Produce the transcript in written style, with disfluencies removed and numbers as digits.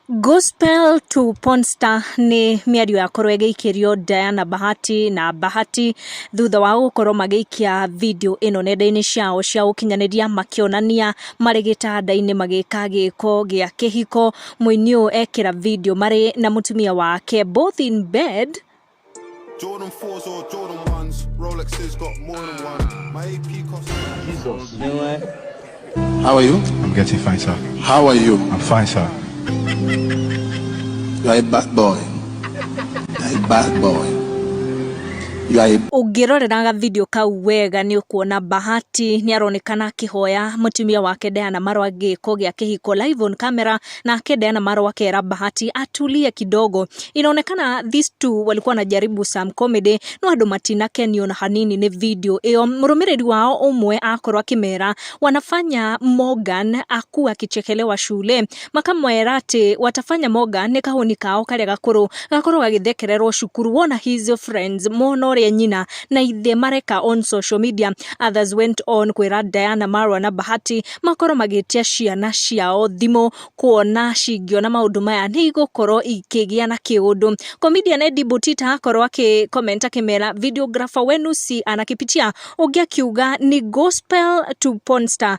Gospel to PØRNSTAR ni miario yakorwo igeikirio Diana Bahati na Bahati thutha wa gukorwo magiikia video ino nenda-ini ciao cia ukinyaniria makionania mari gitanda-ini magika giko gia kihiko. Muini uyu ekira video mari na mutumia wake both in bed. Jordan 4s or Jordan 1s, Rolexes got more than one. My AP costs Jesus. You know what? How are you? I'm getting fine, sir. How are you? I'm fine, sir. You are a bad boy. You are a bad boy. Ungirorera video kau wega ni ukuona Bahati ni aronekana akihoya mutumia wake Diana marwa giko gia kihiko live on camera, na ake Diana marwa kera Bahati atulie kidogo. Inaonekana these two walikuwa wanajaribu some comedy no andu matina kenio na hanini ni video iyo. Murumiriri wao umwe akorwa kimera wanafanya Morgan akuwa kichekelewa shule, makamwera ati watafanya Morgan ni kahoni kao karia gakorwo gagithekererwo shukuru. Wona his friends mono nyina na ithe mareka on social media. Others went on kwera Diana marwa na Bahati makoro magitia ciana ciao thimo kuona cingiona maundu maya ni gukorwo ikigia na kiundu. Comedian Eddie Butita akorwo aki-comment akimera videographer wenu si anakipitia, ungi akiuga ni gospel to PØRNSTAR.